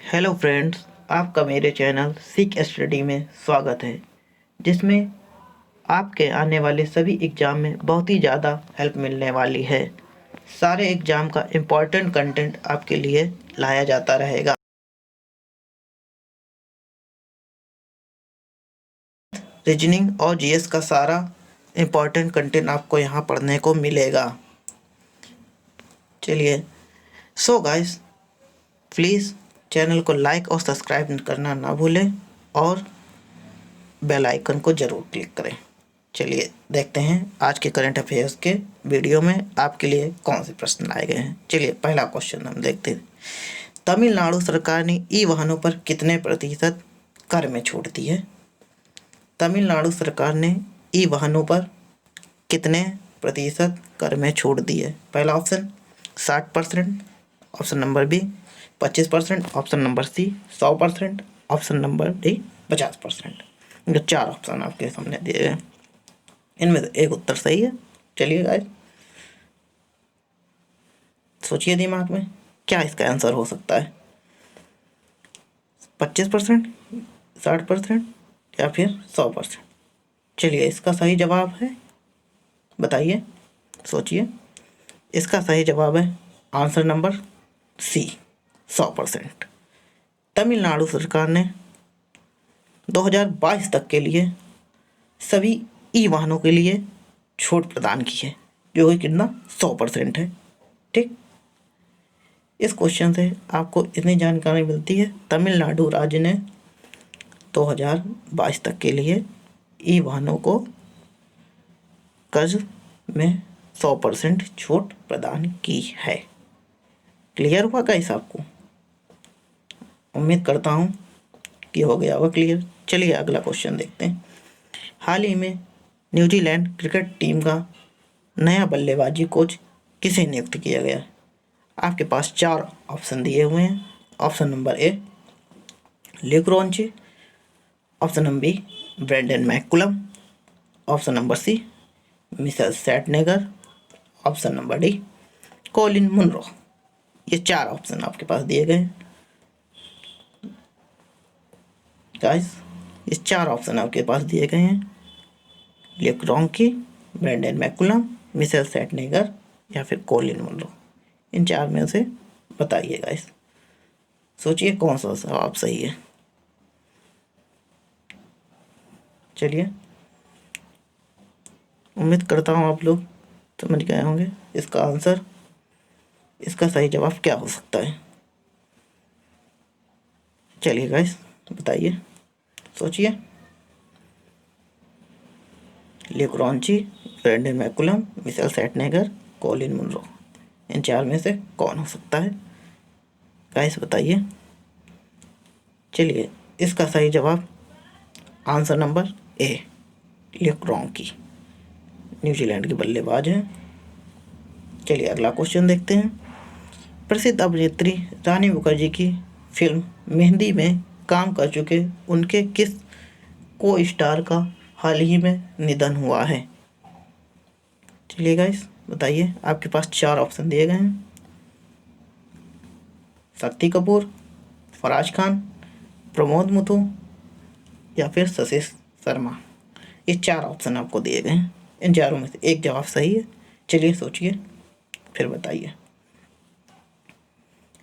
Hello friends, आपका मेरे channel सीख स्टडी में स्वागत है, जिसमें आपके आने वाले सभी एग्ज़ाम में बहुत ही ज़्यादा हेल्प मिलने वाली है। सारे एग्ज़ाम का इम्पोर्टेंट कंटेंट आपके लिए लाया जाता रहेगा। रीजनिंग और जीएस का सारा इम्पोर्टेंट कंटेंट आपको यहाँ पढ़ने को मिलेगा। चलिए, सो गाइस, प्लीज़ चैनल को लाइक और सब्सक्राइब करना ना भूलें और बेल आइकन को ज़रूर क्लिक करें। चलिए देखते हैं आज के करंट अफेयर्स के वीडियो में आपके लिए कौन से प्रश्न लाए गए हैं। चलिए पहला क्वेश्चन हम देखते हैं। तमिलनाडु सरकार ने ई वाहनों पर कितने प्रतिशत कर में छूट दी है? तमिलनाडु सरकार ने ई वाहनों पर कितने प्रतिशत कर में छूट दी है? पहला option 60%, option number b 25%, option number c 100%, option number d 50%। जो 4 ऑप्शन आपके सामने दिए गए, इनमें से एक उत्तर सही है। चलिए गाइस, सोचिए दिमाग में क्या इसका आंसर हो सकता है। 25%, 60% या फिर 100%। चलिए, इसका सही जवाब है, बताइए, सोचिए। इसका सही जवाब है आंसर नंबर सी 100%। तमिलनाडु सरकार ने 2022 तक के लिए सभी ई वाहनों के लिए छूट प्रदान की है, जो कि कितना 100% है। ठीक, इस क्वेश्चन से आपको इतनी जानकारी मिलती है, तमिलनाडु राज्य ने 2022 तक के लिए ई वाहनों को कर्ज में 100% छूट प्रदान की है। क्लियर हुआ गाइस आपको? उम्मीद करता हूँ कि हो गया होगा क्लियर। चलिए अगला क्वेश्चन देखते हैं। हाल ही में न्यूजीलैंड क्रिकेट टीम का नया बल्लेबाजी कोच किसे नियुक्त किया गया? आपके पास 4 ऑप्शन दिए हुए हैं। Option number A Luke Ronchi, option number B Brendon McCullum, option number C Mitchell Santner, option number D Colin Munro. ये 4 ऑप्शन आपके पास दिए गए हैं गाइस। ये 4 ऑप्शन आपके पास दिए गए हैं, ल्यूक रॉन्की, ब्रेंडन मैकुलम, मिशेल सैटनेगर या फिर कॉलिन मुनरो। इन 4 में से बताइए गाइस, सोचिए कौन सा जवाब सही है। चलिए, उम्मीद करता हूँ आप लोग समझ गए होंगे इसका आंसर। इसका सही जवाब क्या हो सकता है? चलिए गाइस, बताइए, सोचिए। Luke Ronchi, Brendon McCullum, Mitchell Santner, Colin Munro. इन 4 में से कौन हो सकता है गाइस, बताइए। चलिए, इसका सही जवाब answer number A Luke Ronchi New Zealand के बल्लेबाज हैं। चलिए अगला क्वेश्चन देखते हैं। प्रसिद्ध अभिनेत्री रानी मुखर्जी की फिल्म मेहंदी में काम कर चुके उनके किस को स्टार का हाल ही में निधन हुआ है? चलिए गाइस, बताइए। आपके पास 4 ऑप्शन दिए गए हैं। शक्ति कपूर, फराज खान, प्रमोद मुथु या फिर शशि शर्मा। ये 4 ऑप्शन आपको दिए गए हैं। इन 4 में से एक जवाब सही है। चलिए सोचिए, फिर बताइए।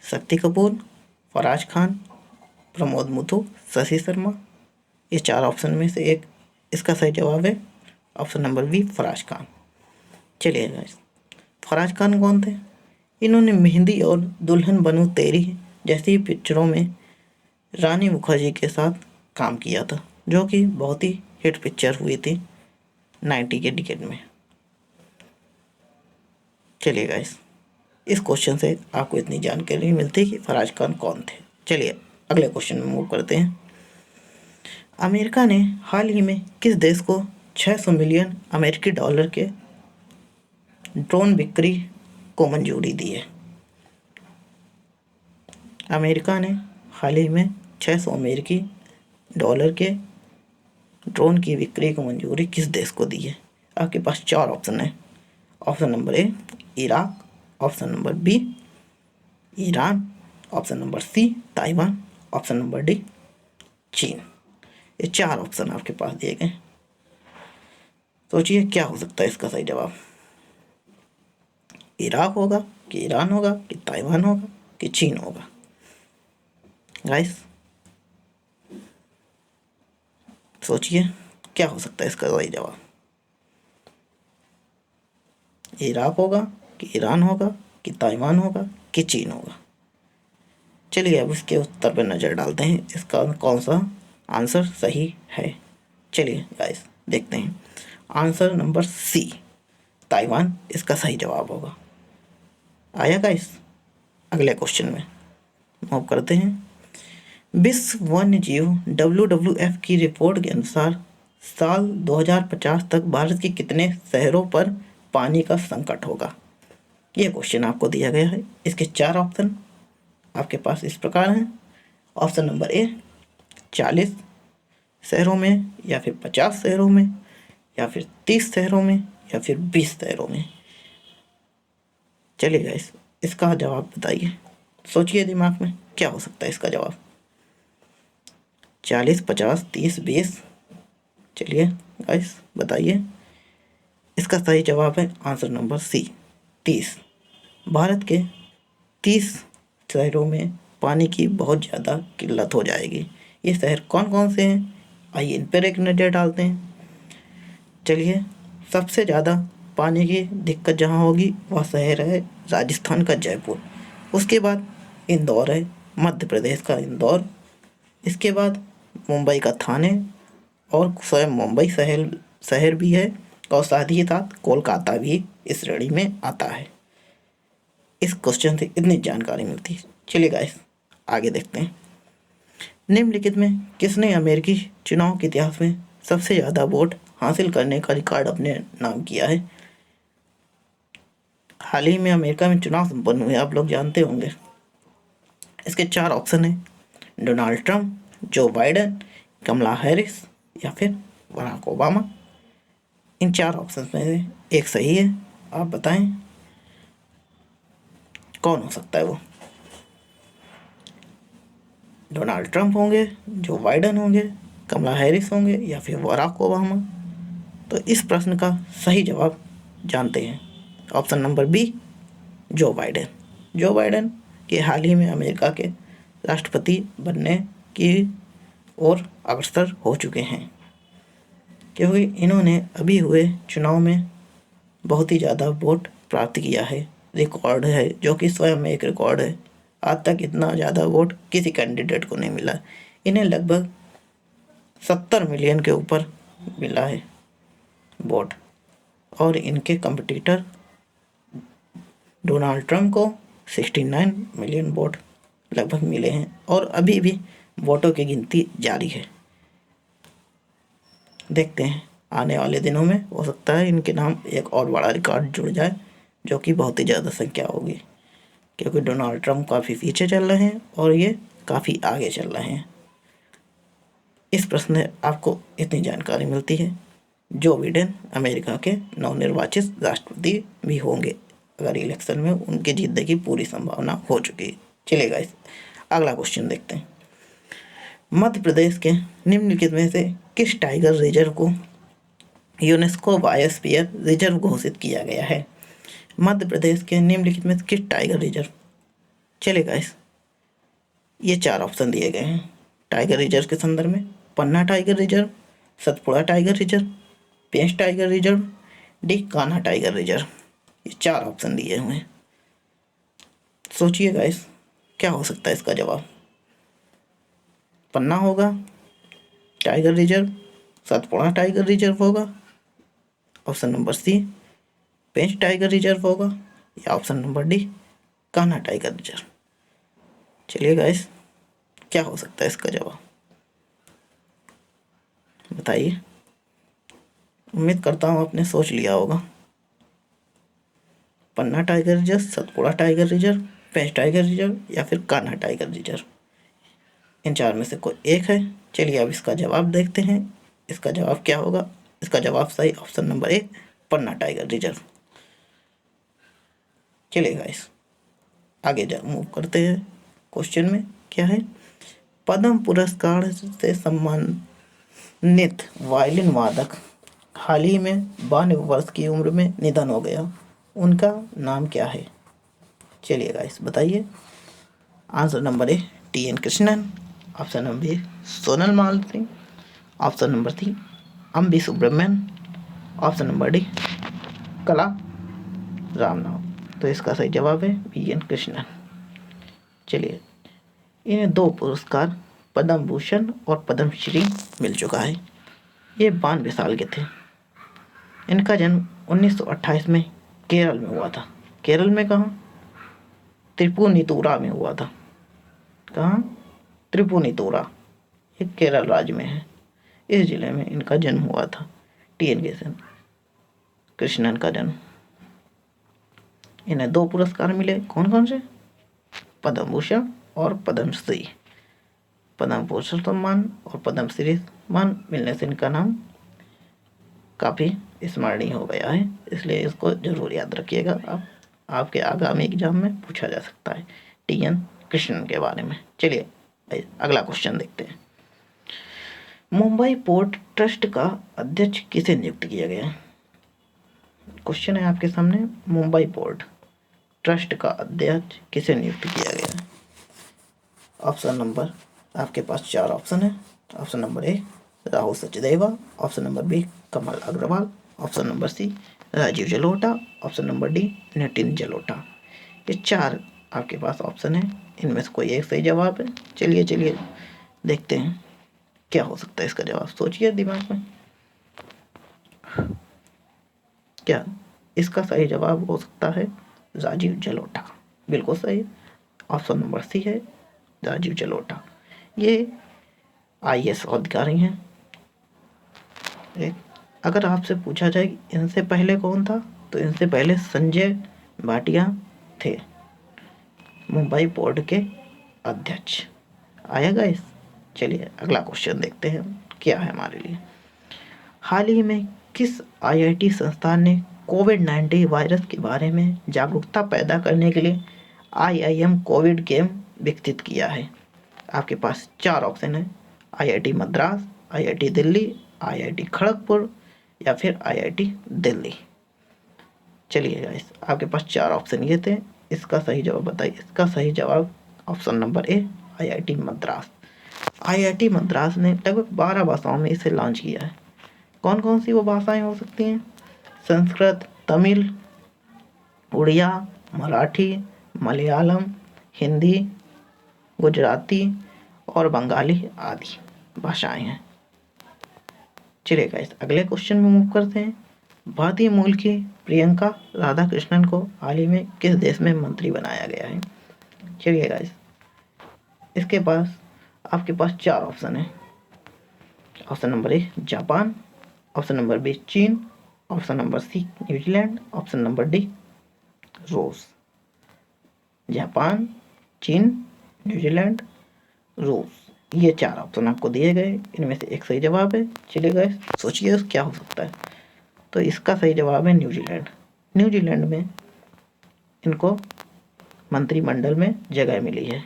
शक्ति कपूर, फराज खान, प्रमोद मुथु, शशि शर्मा। ये 4 ऑप्शन में से एक इसका सही जवाब है option number b Faraz Khan. चलिए गाइस, फराज खान कौन थे? इन्होंने मेहंदी और दुल्हन बनू तेरी जैसी पिक्चरों में रानी मुखर्जी के साथ काम किया था, जो कि बहुत ही हिट पिक्चर हुई थी 90 के डिकेड में। चलिए गाइस, इस क्वेश्चन से आपको इतनी जानकारी मिलती है कि फराज खान कौन थे। चलिए अगले क्वेश्चन में मूव करते हैं। अमेरिका ने हाल ही में किस देश को 600 मिलियन अमेरिकी डॉलर के ड्रोन बिक्री को मंजूरी दी है? अमेरिका ने हाल ही में 600 अमेरिकी डॉलर के ड्रोन की बिक्री को मंजूरी किस देश को दी है? आपके पास 4 ऑप्शन है। Option number a Iraq, option number b Iran, option number c Taiwan, option number d चीन। ये 4 ऑप्शन आपके पास दिए गए। सोचिए क्या हो सकता है इसका सही जवाब। इराक होगा कि ईरान होगा कि ताइवान होगा कि चीन होगा। गाइस सोचिए क्या हो सकता है इसका सही जवाब। इराक होगा कि ईरान होगा कि ताइवान होगा कि चीन होगा। चलिए अब इसके उत्तर पर नज़र डालते हैं, इसका कौन सा आंसर सही है। चलिए गाइस देखते हैं। आंसर नंबर सी ताइवान इसका सही जवाब होगा। आया गाइस, अगले क्वेश्चन में मूव करते हैं। विश्व वन्य जीव WWF की रिपोर्ट के अनुसार साल 2050 तक भारत के कितने शहरों पर पानी का संकट होगा। ये क्वेश्चन आपको दिया गया है। इसके 4 ऑप्शन आपके पास इस प्रकार हैं। ऑप्शन नंबर ए 40 शहरों में, या फिर 50 शहरों में, या फिर 30 शहरों में, या फिर 20 शहरों में। चलिए गाइस इसका जवाब बताइए। सोचिए दिमाग में क्या हो सकता है इसका जवाब। 40, 50, 30, 20। चलिए गाइस बताइए। इसका सही जवाब है आंसर नंबर सी 30। भारत के 30 शहरों में पानी की बहुत ज़्यादा किल्लत हो जाएगी। ये शहर कौन कौन से हैं, आइए इन पर एक नज़र डालते हैं। चलिए सबसे ज़्यादा पानी की दिक्कत जहाँ होगी वह शहर है राजस्थान का जयपुर। उसके बाद इंदौर है, मध्य प्रदेश का इंदौर। इसके बाद मुंबई का थाने, और स्वयं मुंबई शहर भी है, और साथ ही साथ कोलकाता भी इस श्रेणी में आता है। इस क्वेश्चन से इतनी जानकारी मिलती है। चलिए गाइस आगे देखते हैं। निम्नलिखित में किसने अमेरिकी चुनाव के इतिहास में सबसे ज़्यादा वोट हासिल करने का रिकॉर्ड अपने नाम किया है। हाल ही में अमेरिका में चुनाव संपन्न हुए, आप लोग जानते होंगे। इसके 4 ऑप्शन हैं। डोनाल्ड ट्रंप, जो बाइडेन, कमला हैरिस, या फिर बराक ओबामा। इन 4 ऑप्शन में से एक सही है। आप बताएं कौन हो सकता है वो। डोनाल्ड ट्रंप होंगे, जो बाइडेन होंगे, कमला हैरिस होंगे, या फिर बराक ओबामा। तो इस प्रश्न का सही जवाब जानते हैं। Option number b Joe Biden. Joe Biden के हाल ही में अमेरिका के राष्ट्रपति बनने की ओर अग्रसर हो चुके हैं, क्योंकि इन्होंने अभी हुए चुनाव में बहुत ही ज़्यादा वोट प्राप्त किया है। रिकॉर्ड है, जो कि स्वयं में एक रिकॉर्ड है। आज तक इतना ज़्यादा वोट किसी कैंडिडेट को नहीं मिला। इन्हें लगभग 70 मिलियन के ऊपर मिला है वोट, और इनके कंपटीटर डोनाल्ड ट्रंप को 69 मिलियन वोट लगभग मिले हैं, और अभी भी वोटों की गिनती जारी है। देखते हैं आने वाले दिनों में हो सकता है इनके नाम एक और बड़ा रिकॉर्ड जुड़ जाए, जो कि बहुत ही ज़्यादा संख्या होगी, क्योंकि डोनाल्ड ट्रंप काफ़ी पीछे चल रहे हैं और ये काफ़ी आगे चल रहे हैं। इस प्रश्न में आपको इतनी जानकारी मिलती है। जो बाइडेन अमेरिका के नवनिर्वाचित राष्ट्रपति भी होंगे, अगर इलेक्शन में उनके जीतने की पूरी संभावना हो चुकी है। चलिए गाइस अगला क्वेश्चन देखते हैं। मध्य प्रदेश के निम्नलिखित में से किस टाइगर रिजर्व को यूनेस्को बायोस्फीयर रिजर्व घोषित किया गया है। मध्य प्रदेश के निम्नलिखित में किस टाइगर रिजर्व। चलिए गाइस ये 4 ऑप्शन दिए गए हैं टाइगर रिजर्व के संदर्भ में। Panna tiger reserve, Satpura tiger reserve, Pench tiger reserve, D Kanha tiger reserve. ये 4 ऑप्शन दिए हुए हैं। सोचिए गाइस क्या हो सकता है इसका जवाब। पन्ना होगा tiger reserve, Satpura tiger reserve होगा, ऑप्शन नंबर सी पेंच टाइगर रिजर्व होगा, या option number D Kanha tiger reserve. चलिए गाइस क्या हो सकता है इसका जवाब बताइए। उम्मीद करता हूँ आपने सोच लिया होगा। Panna tiger reserve, Satpura tiger reserve, Pench tiger reserve, या फिर कान्हा टाइगर रिजर्व। इन 4 में से कोई एक है। चलिए अब इसका जवाब देखते हैं। इसका जवाब क्या होगा। इसका जवाब सही ऑप्शन नंबर 1 पन्ना टाइगर रिजर्व। चलिए गाइस आगे मूव करते हैं। क्वेश्चन में क्या है। पद्म पुरस्कार से सम्मानित वायलिन वादक हाल ही में 92 वर्ष की उम्र में निधन हो गया, उनका नाम क्या है? चलिए गाइस बताइए। Answer number A T N. Krishnan, option number B Sonal Malti, option number C Ambi Subramaniam, option number D Kala Ramnath. तो इसका सही जवाब है टी.एन. कृष्णन। चलिए, इन्हें 2 पुरस्कार पद्म भूषण और पद्मश्री मिल चुका है। ये 92 साल के थे। इनका जन्म 1928 में केरल में हुआ था। केरल में कहाँ? त्रिपुनितुरा में हुआ था। कहाँ? त्रिपुनितुरा, ये केरल राज्य में है। इस जिले में इनका जन्म हुआ था। टी.एन. कृष्णन का जन्म। इन्हें 2 पुरस्कार मिले, कौन कौन से? पद्म भूषण और पद्मश्री। पद्म भूषण सम्मान और पद्मश्री सम्मान मिलने से इनका नाम काफ़ी स्मरणीय हो गया है, इसलिए इसको जरूर याद रखिएगा। आप आपके आगामी एग्जाम में पूछा जा सकता है टी.एन. कृष्णन के बारे में। चलिए अगला क्वेश्चन देखते हैं। मुंबई पोर्ट ट्रस्ट का अध्यक्ष किसे नियुक्त किया गया? क्वेश्चन है आपके सामने, मुंबई पोर्ट ट्रस्ट का अध्यक्ष किसे नियुक्त किया गया? ऑप्शन नंबर आपके पास 4 ऑप्शन है। Option number a Rahul Sachdeva, option number b Kamal Agarwal, option number c Rajiv Jalota, option number d Nitin Jalota. ये 4 आपके पास ऑप्शन है, इनमें से कोई एक सही जवाब है। चलिए देखते हैं क्या हो सकता है इसका जवाब। सोचिए दिमाग में, क्या इसका सही जवाब हो सकता है राजीव जलोटा? बिल्कुल सही, ऑप्शन नंबर सी है राजीव जलोटा। ये IAS अधिकारी हैं। अगर आपसे पूछा जाए कि इनसे पहले कौन था, तो इनसे पहले संजय भाटिया थे मुंबई पोर्ट के अध्यक्ष। आया गाइस? चलिए अगला क्वेश्चन देखते हैं क्या है हमारे लिए। हाल ही में किस IIT संस्थान ने कोविड-19 वायरस के बारे में जागरूकता पैदा करने के लिए IIM कोविड गेम विकसित किया है? आपके पास 4 ऑप्शन है, IIT Madras, IIT Delhi, IIT Kharagpur या फिर IIT दिल्ली। चलिए गाइस, आपके पास 4 ऑप्शन ये थे, इसका सही जवाब बताइए। इसका सही जवाब ऑप्शन नंबर ए IIT मद्रास। IIT मद्रास ने लगभग 12 भाषाओं में इसे लॉन्च किया है। कौन कौन सी वो भाषाएं हो सकती हैं? संस्कृत, तमिल, उड़िया, मराठी, मलयालम, हिंदी, गुजराती और बंगाली आदि भाषाएं हैं। चलिए गाइस, अगले क्वेश्चन में मूव करते हैं। भारतीय मूल की प्रियंका राधाकृष्णन को हाल ही में किस देश में मंत्री बनाया गया है? चलिए गाइस, इसके पास आपके पास 4 ऑप्शन है। Option number A Japan, option number B चीन, option number C New Zealand, option number D रूस। जापान, चीन, न्यूजीलैंड, रूस, ये 4 ऑप्शन आपको दिए गए, इनमें से एक सही जवाब है। चलिए गाइस, सोचिए क्या हो सकता है। तो इसका सही जवाब है न्यूजीलैंड। न्यूजीलैंड में इनको मंत्रिमंडल में जगह मिली है।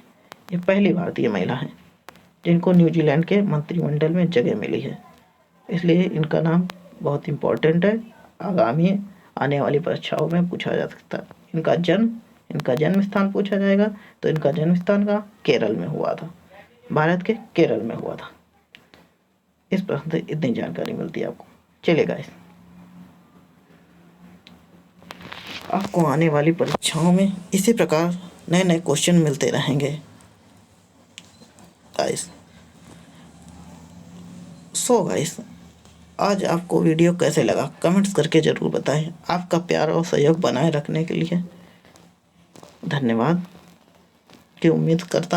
ये पहली भारतीय महिला है जिनको न्यूजीलैंड के मंत्रिमंडल में जगह मिली है, इसलिए इनका नाम बहुत इम्पोर्टेंट है। आगामी आने वाली परीक्षाओं में पूछा जा सकता है। इनका जन्म स्थान पूछा जाएगा, तो इनका जन्म स्थान का केरल में हुआ था, भारत के केरल में हुआ था। इस प्रश्न से इतनी जानकारी मिलती है आपको। चलिए गाइस, आपको आने वाली परीक्षाओं में इसी प्रकार नए नए क्वेश्चन मिलते रहेंगे गाइस। सो गाइस, आज आपको वीडियो कैसे लगा कमेंट्स करके ज़रूर बताएं। आपका प्यार और सहयोग बनाए रखने के लिए धन्यवाद की उम्मीद करता हूं।